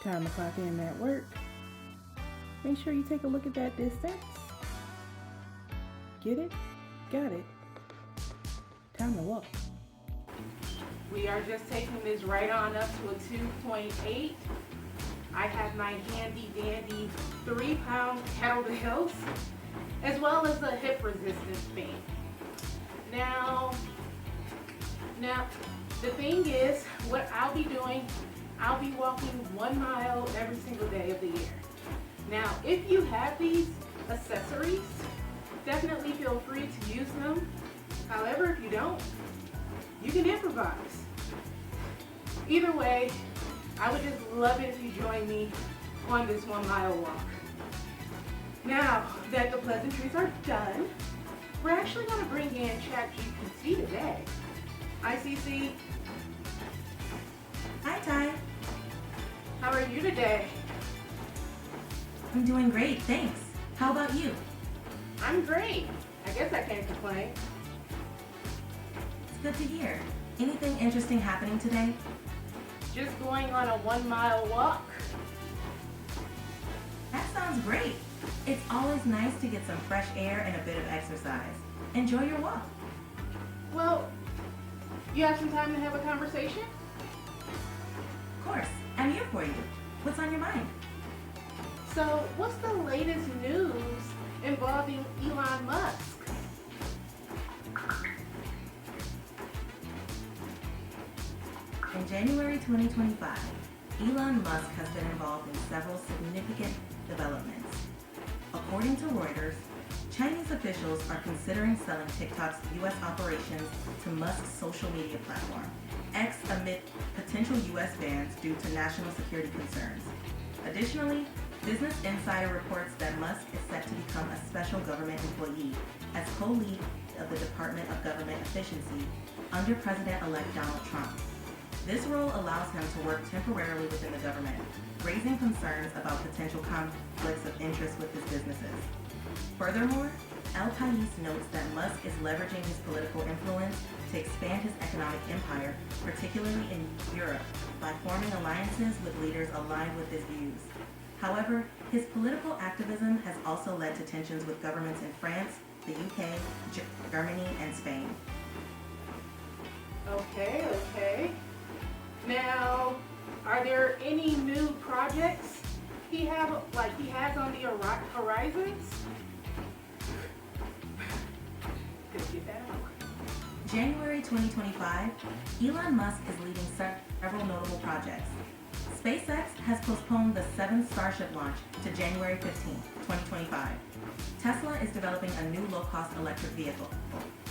Time to clock in at work. Make sure you take a look at that distance. Get it? Got it. Time to walk. We are just taking this right on up to a 2.8. I have my handy dandy 3-pound kettlebells, as well as a hip resistance band. Now, the thing is, what I'll be doing, I'll be walking 1 mile every single day of the year. Now, if you have these accessories, definitely feel free to use them. However, if you don't, you can improvise. Either way, I would just love it if you join me on this 1 mile walk. Now that the pleasantries are done, we're actually going to bring in ChatGPT today. ICC, Hi, Ty. how are you today? I'm doing great, thanks. How about you? I'm great. I guess I can't complain. It's good to hear. Anything interesting happening today? Just going on a 1 mile walk. That sounds great. It's always nice to get some fresh air and a bit of exercise. Enjoy your walk. Well, you have some time to have a conversation? Of course, I'm here for you. What's on your mind? So, what's the latest news involving Elon Musk? In January 2025, Elon Musk has been involved in several significant developments. According to Reuters, Chinese officials are considering selling TikTok's U.S. operations to Musk's social media platform, X, amid potential U.S. bans due to national security concerns. Additionally, Business Insider reports that Musk is set to become a special government employee as co-lead of the Department of Government Efficiency under President-elect Donald Trump. This role allows him to work temporarily within the government, raising concerns about potential conflicts of interest with his businesses. Furthermore, El País notes that Musk is leveraging his political influence to expand his economic empire, particularly in Europe, by forming alliances with leaders aligned with his views. However, his political activism has also led to tensions with governments in France, the UK, Germany, and Spain. Okay. Now, are there any new projects he has on the horizons? Could get that out. January 2025, Elon Musk is leading several notable projects. SpaceX has postponed the 7th Starship launch to January 15, 2025. Tesla is developing a new low-cost electric vehicle,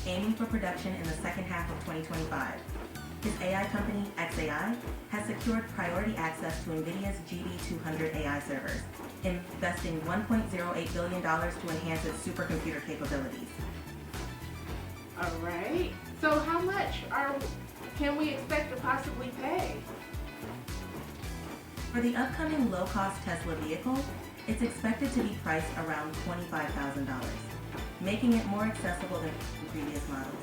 aiming for production in the second half of 2025. His AI company, xAI, has secured priority access to NVIDIA's GB200 AI servers, investing $1.08 billion to enhance its supercomputer capabilities. All right. So how much can we expect to possibly pay? For the upcoming low-cost Tesla vehicle, it's expected to be priced around $25,000, making it more accessible than previous models.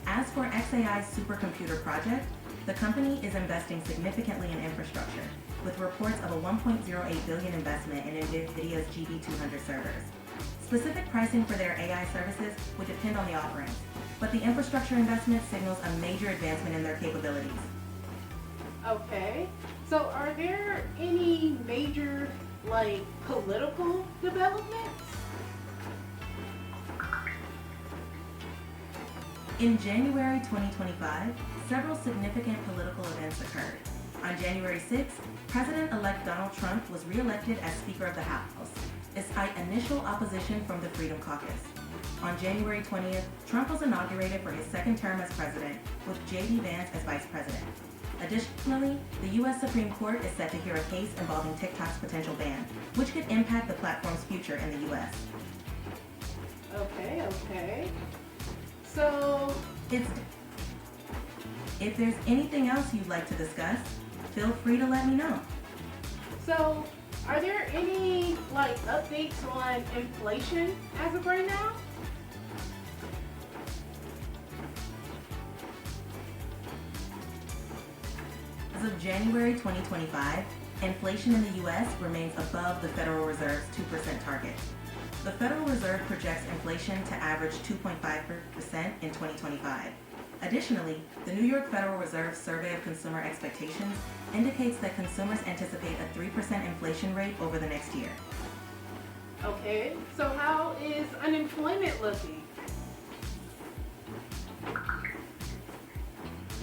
As for xAI's supercomputer project, the company is investing significantly in infrastructure, with reports of a $1.08 billion investment in NVIDIA's GB200 servers. Specific pricing for their AI services would depend on the offerings, but the infrastructure investment signals a major advancement in their capabilities. Okay. So are there any major, political developments? In January 2025, several significant political events occurred. On January 6, President-elect Donald Trump was re-elected as Speaker of the House, despite initial opposition from the Freedom Caucus. On January 20th, Trump was inaugurated for his second term as president, with J.D. Vance as vice president. Additionally, the U.S. Supreme Court is set to hear a case involving TikTok's potential ban, which could impact the platform's future in the U.S. Okay. So, if there's anything else you'd like to discuss, feel free to let me know. So, are there any updates on inflation as of right now? As of January 2025, Inflation in the U.S. remains above the Federal Reserve's 2% target. The Federal Reserve projects inflation to average 2.5% in 2025. Additionally, the New York Federal Reserve Survey of Consumer Expectations indicates that consumers anticipate a 3% inflation rate over the next year. Okay, so how is unemployment looking?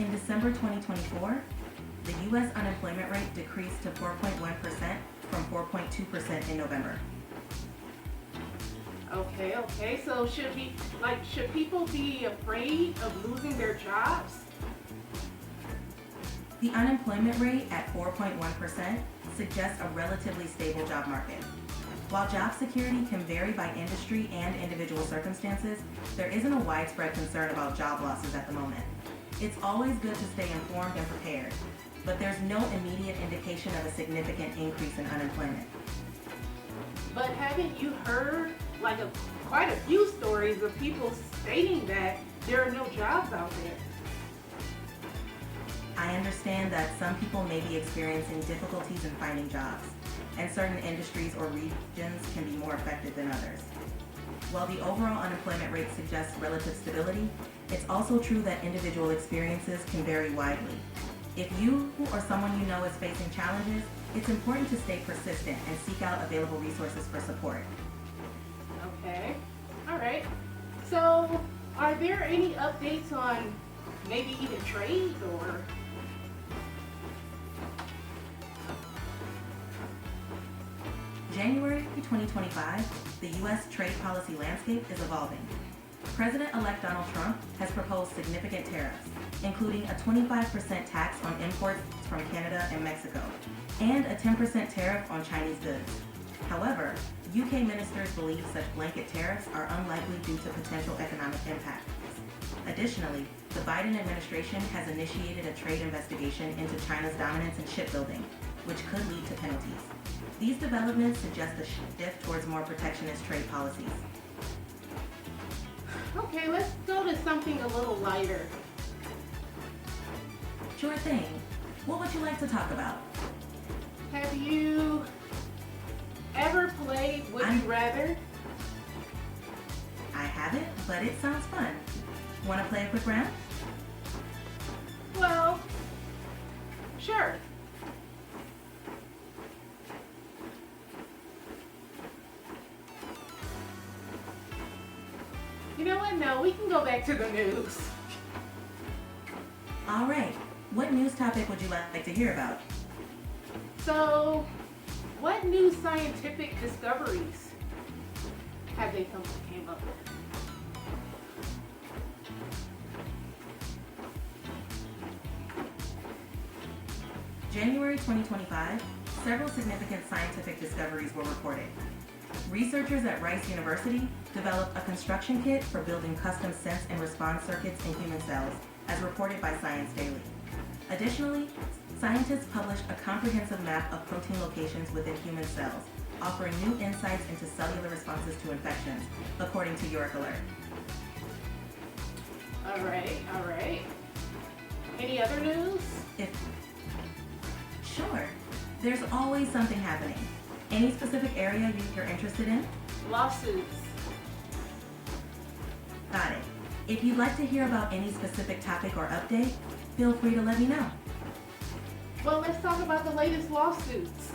In December 2024, the U.S. unemployment rate decreased to 4.1% from 4.2% in November. Okay, so should people be afraid of losing their jobs? The unemployment rate at 4.1% suggests a relatively stable job market. While job security can vary by industry and individual circumstances, there isn't a widespread concern about job losses at the moment. It's always good to stay informed and prepared, but there's no immediate indication of a significant increase in unemployment. But haven't you heard quite a few stories of people stating that there are no jobs out there? I understand that some people may be experiencing difficulties in finding jobs, and certain industries or regions can be more affected than others. While the overall unemployment rate suggests relative stability, it's also true that individual experiences can vary widely. If you or someone you know is facing challenges, it's important to stay persistent and seek out available resources for support. Okay, all right. So, are there any updates on maybe even trade or? January 2025, the U.S. trade policy landscape is evolving. President-elect Donald Trump has proposed significant tariffs, including a 25% tax on imports from Canada and Mexico, and a 10% tariff on Chinese goods. However, UK ministers believe such blanket tariffs are unlikely due to potential economic impacts. Additionally, the Biden administration has initiated a trade investigation into China's dominance in shipbuilding, which could lead to penalties. These developments suggest a shift towards more protectionist trade policies. Okay, let's go to something a little lighter. Sure thing. What would you like to talk about? Have you ever played Would You Rather? I haven't, but it sounds fun. Want to play a quick round? Well, sure. You know what? No, we can go back to the news. All right. What news topic would you like to hear about? So, what new scientific discoveries have they came up with? January 2025, several significant scientific discoveries were reported. Researchers at Rice University developed a construction kit for building custom sense and response circuits in human cells, as reported by Science Daily. Additionally, scientists published a comprehensive map of protein locations within human cells, offering new insights into cellular responses to infections, according to Uric Alert. All right. Any other news? Sure. There's always something happening. Any specific area you're interested in? Lawsuits. Got it. If you'd like to hear about any specific topic or update, feel free to let me know. Well, let's talk about the latest lawsuits.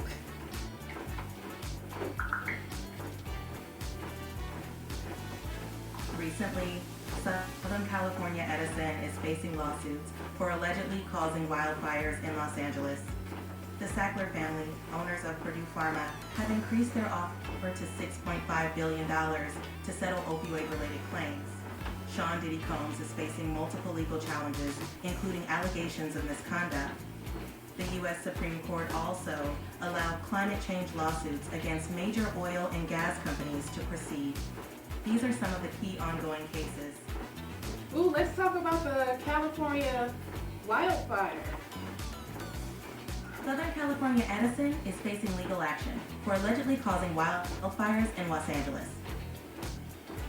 Recently, Southern California Edison is facing lawsuits for allegedly causing wildfires in Los Angeles. The Sackler family, owners of Purdue Pharma, have increased their offer to $6.5 billion to settle opioid-related claims. Sean Diddy Combs is facing multiple legal challenges, including allegations of misconduct. The U.S. Supreme Court also allowed climate change lawsuits against major oil and gas companies to proceed. These are some of the key ongoing cases. Ooh, let's talk about the California wildfire. Southern California Edison is facing legal action for allegedly causing wildfires in Los Angeles.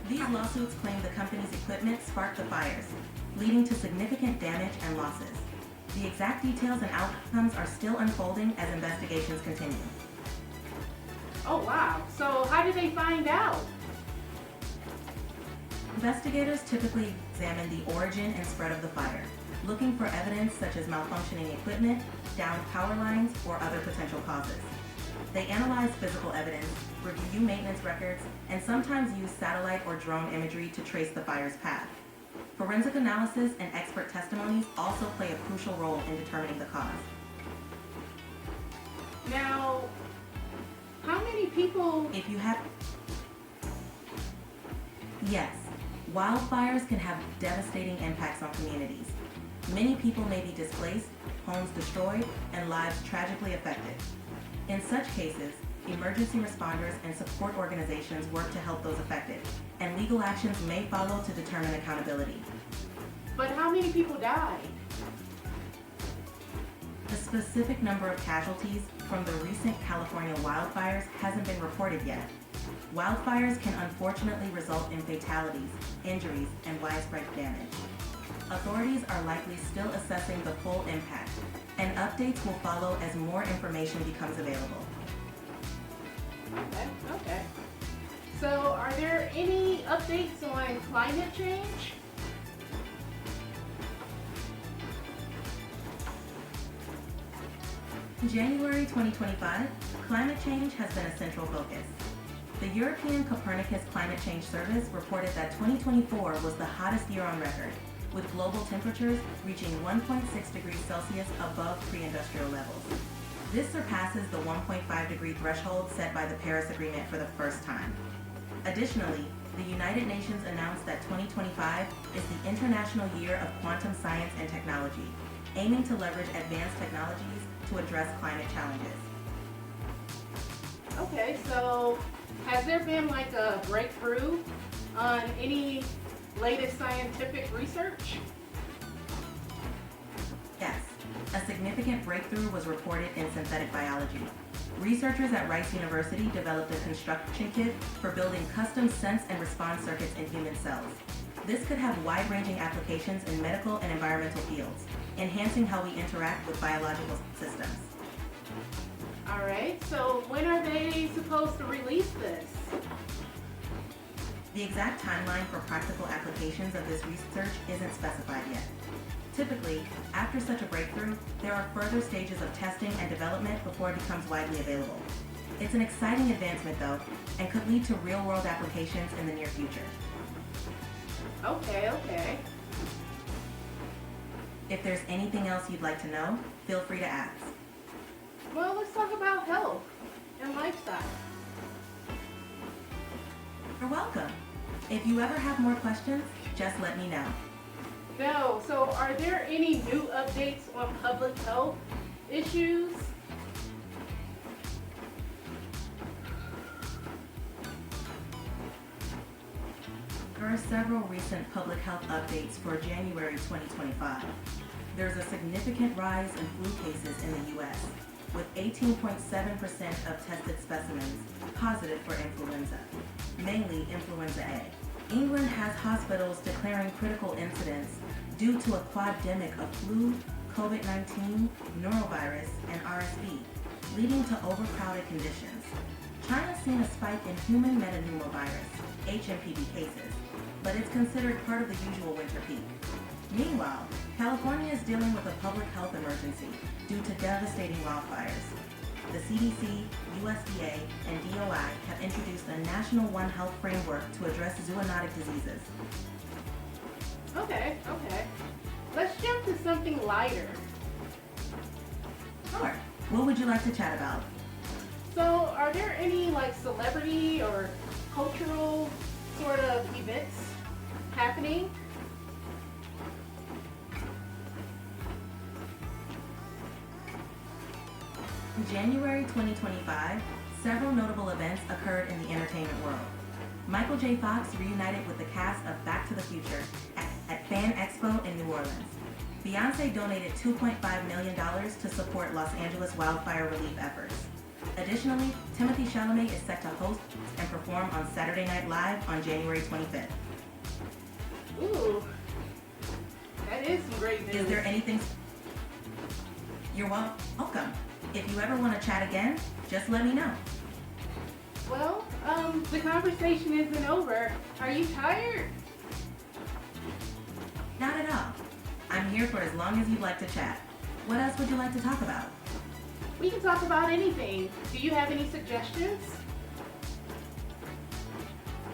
These lawsuits claim the company's equipment sparked the fires, leading to significant damage and losses. The exact details and outcomes are still unfolding as investigations continue. Oh wow, so how did they find out? Investigators typically examine the origin and spread of the fire, looking for evidence such as malfunctioning equipment, downed power lines, or other potential causes. They analyze physical evidence, review maintenance records, and sometimes use satellite or drone imagery to trace the fire's path. Forensic analysis and expert testimonies also play a crucial role in determining the cause. Now, how many people... Yes, wildfires can have devastating impacts on communities. Many people may be displaced, homes destroyed, and lives tragically affected. In such cases, emergency responders and support organizations work to help those affected, and legal actions may follow to determine accountability. But how many people died? The specific number of casualties from the recent California wildfires hasn't been reported yet. Wildfires can unfortunately result in fatalities, injuries, and widespread damage. Authorities are likely still assessing the full impact, and updates will follow as more information becomes available. Okay. So, are there any updates on climate change? In January 2025, climate change has been a central focus. The European Copernicus Climate Change Service reported that 2024 was the hottest year on record, with global temperatures reaching 1.6 degrees Celsius above pre-industrial levels. This surpasses the 1.5 degree threshold set by the Paris Agreement for the first time. Additionally, the United Nations announced that 2025 is the International Year of Quantum Science and Technology, aiming to leverage advanced technologies to address climate challenges. Okay, so has there been like a breakthrough on any latest scientific research? Yes, a significant breakthrough was reported in synthetic biology. Researchers at Rice University developed a construction kit for building custom sense and response circuits in human cells. This could have wide-ranging applications in medical and environmental fields, enhancing how we interact with biological systems. All right, so when are they supposed to release this? The exact timeline for practical applications of this research isn't specified yet. Typically, after such a breakthrough, there are further stages of testing and development before it becomes widely available. It's an exciting advancement, though, and could lead to real-world applications in the near future. Okay. If there's anything else you'd like to know, feel free to ask. Well, let's talk about health and lifestyle. You're welcome. If you ever have more questions, just let me know. No, so are there any new updates on public health issues? There are several recent public health updates for January 2025. There's a significant rise in flu cases in the U.S., with 18.7% of tested specimens positive for influenza, mainly influenza A. England has hospitals declaring critical incidents due to a quademic of flu, COVID-19, norovirus, and RSV, leading to overcrowded conditions. China's seen a spike in human metapneumovirus, HMPV cases, but it's considered part of the usual winter peak. Meanwhile, California is dealing with a public health emergency due to devastating wildfires. The CDC, USDA, and DOI have introduced a national One Health framework to address zoonotic diseases. Okay. Let's jump to something lighter. Sure. What would you like to chat about? So, are there any like celebrity or cultural sort of events happening? In January 2025, several notable events occurred in the entertainment world. Michael J. Fox reunited with the cast of Back to the Future at Fan Expo in New Orleans. Beyoncé donated $2.5 million to support Los Angeles wildfire relief efforts. Additionally, Timothée Chalamet is set to host and perform on Saturday Night Live on January 25th. Ooh, that is some great news. Is there anything... You're welcome. If you ever want to chat again, just let me know. Well, the conversation isn't over. Are you tired? Not at all. I'm here for as long as you'd like to chat. What else would you like to talk about? We can talk about anything. Do you have any suggestions?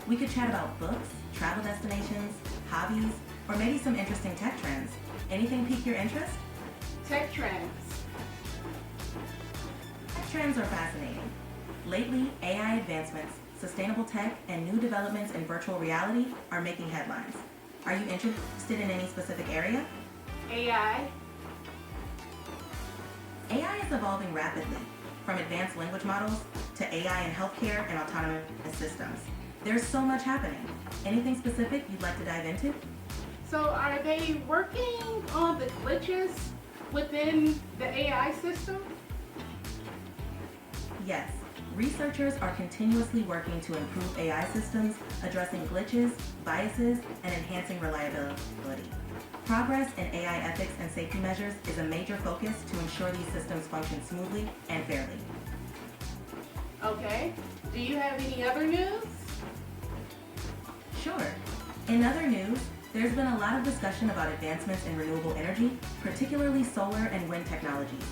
We could chat about books, travel destinations, hobbies, or maybe some interesting tech trends. Anything pique your interest? Tech trends. Tech trends are fascinating. Lately, AI advancements, sustainable tech, and new developments in virtual reality are making headlines. Are you interested in any specific area? AI. AI is evolving rapidly, from advanced language models to AI in healthcare and autonomous systems. There's so much happening. Anything specific you'd like to dive into? So are they working on the glitches within the AI system? Yes. Researchers are continuously working to improve AI systems, addressing glitches, biases, and enhancing reliability. Progress in AI ethics and safety measures is a major focus to ensure these systems function smoothly and fairly. Okay. Do you have any other news? Sure. In other news, there's been a lot of discussion about advancements in renewable energy, particularly solar and wind technologies.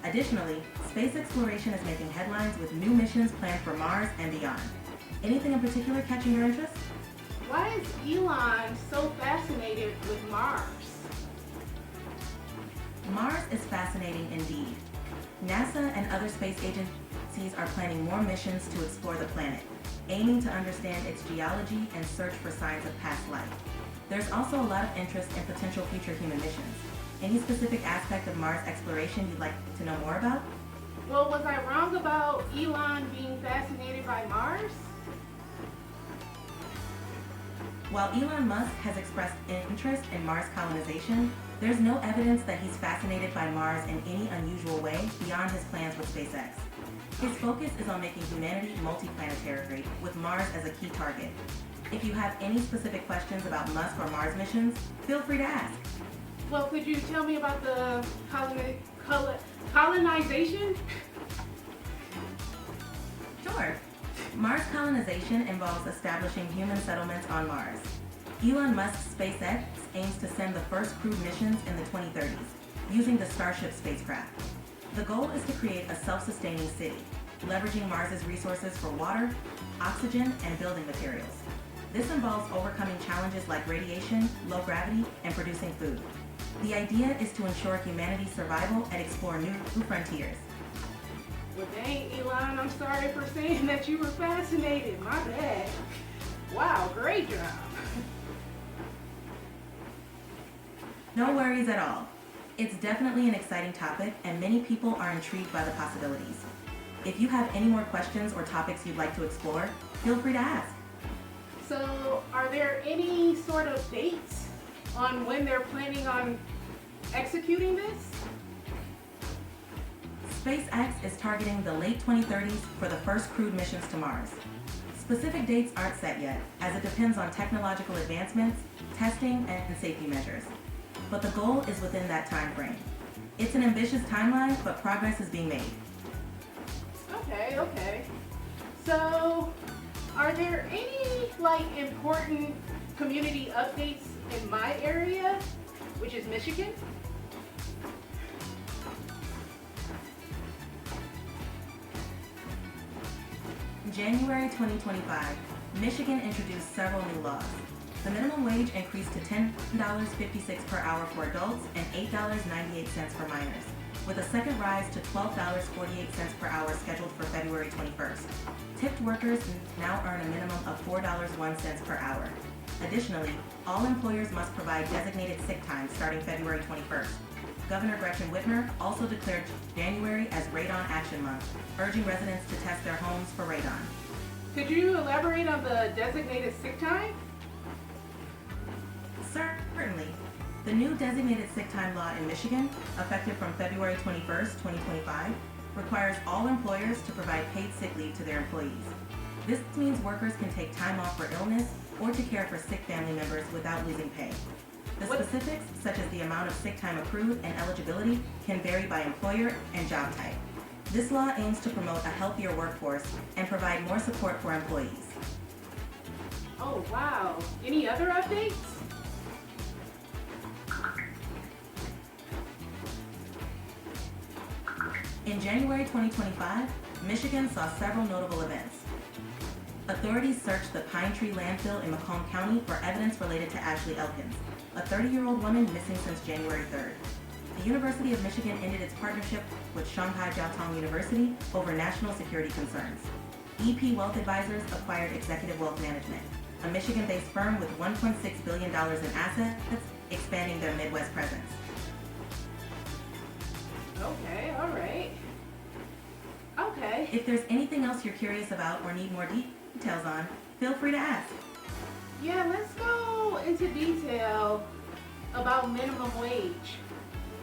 Additionally, space exploration is making headlines with new missions planned for Mars and beyond. Anything in particular catching your interest? Why is Elon so fascinated with Mars? Mars is fascinating indeed. NASA and other space agencies are planning more missions to explore the planet, aiming to understand its geology and search for signs of past life. There's also a lot of interest in potential future human missions. Any specific aspect of Mars exploration you'd like to know more about? Well, was I wrong about Elon being fascinated by Mars? While Elon Musk has expressed interest in Mars colonization, there's no evidence that he's fascinated by Mars in any unusual way beyond his plans with SpaceX. His focus is on making humanity multiplanetary, with Mars as a key target. If you have any specific questions about Musk or Mars missions, feel free to ask. Well, could you tell me about the colonization? Sure. Mars colonization involves establishing human settlements on Mars. Elon Musk's SpaceX aims to send the first crewed missions in the 2030s, using the Starship spacecraft. The goal is to create a self-sustaining city, leveraging Mars's resources for water, oxygen, and building materials. This involves overcoming challenges like radiation, low gravity, and producing food. The idea is to ensure humanity's survival and explore new frontiers. Well, dang, Elon, I'm sorry for saying that you were fascinated. My bad. Wow, great job. No worries at all. It's definitely an exciting topic, and many people are intrigued by the possibilities. If you have any more questions or topics you'd like to explore, feel free to ask. So, are there any sort of dates on when they're planning on executing this? SpaceX is targeting the late 2030s for the first crewed missions to Mars. Specific dates aren't set yet, as it depends on technological advancements, testing, and safety measures. But the goal is within that time frame. It's an ambitious timeline, but progress is being made. Okay. So, are there any important community updates in my area, which is Michigan? In January 2025, Michigan introduced several new laws. The minimum wage increased to $10.56 per hour for adults and $8.98 for minors, with a second rise to $12.48 per hour scheduled for February 21st. Tipped workers now earn a minimum of $4.01 per hour. Additionally, all employers must provide designated sick time starting February 21st. Governor Gretchen Whitmer also declared January as Radon Action Month, urging residents to test their homes for radon. Could you elaborate on the designated sick time? Certainly. The new designated sick time law in Michigan, effective from February 21st, 2025, requires all employers to provide paid sick leave to their employees. This means workers can take time off for illness or to care for sick family members without losing pay. The specifics, such as the amount of sick time accrued and eligibility, can vary by employer and job type. This law aims to promote a healthier workforce and provide more support for employees. Oh, wow. Any other updates? In January 2025, Michigan saw several notable events. Authorities searched the Pine Tree landfill in Macomb County for evidence related to Ashley Elkins, a 30-year-old woman missing since January 3rd. The University of Michigan ended its partnership with Shanghai Jiaotong University over national security concerns. EP Wealth Advisors acquired Executive Wealth Management, a Michigan-based firm with $1.6 billion in assets, expanding their Midwest presence. Okay, all right. Okay. If there's anything else you're curious about or need more details on, feel free to ask. Yeah, let's go into detail about minimum wage.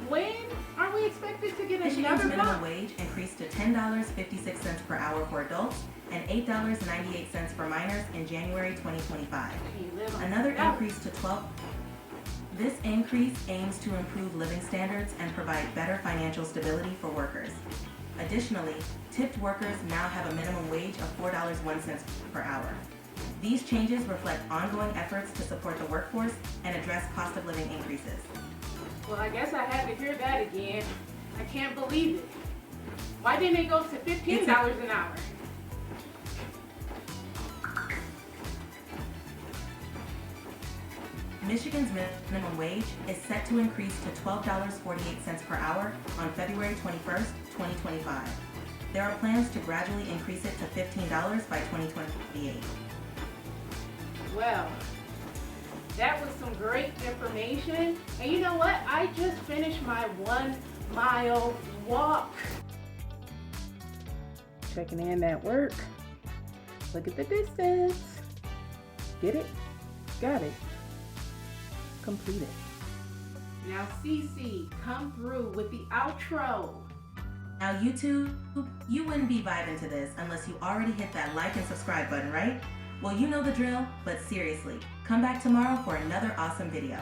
When are we expected to get Michigan's another minimum bump? wage increased to $10.56 per hour for adults and $8.98 for minors in January 2025. Can you live on Another that? increase to 12. This increase aims to improve living standards and provide better financial stability for workers. Additionally, tipped workers now have a minimum wage of $4.01 per hour. These changes reflect ongoing efforts to support the workforce and address cost of living increases. Well, I guess I had to hear that again. I can't believe it. Why didn't it go to $15 an hour? Michigan's minimum wage is set to increase to $12.48 per hour on February 21st, 2025. There are plans to gradually increase it to $15 by 2028. Well, that was some great information. And you know what? I just finished my 1 mile walk. Checking in at work. Look at the distance. Get it? Got it. Completed. Now CC, come through with the outro. Now YouTube, you wouldn't be vibing to this unless you already hit that like and subscribe button, right? Well, you know the drill, but seriously, come back tomorrow for another awesome video.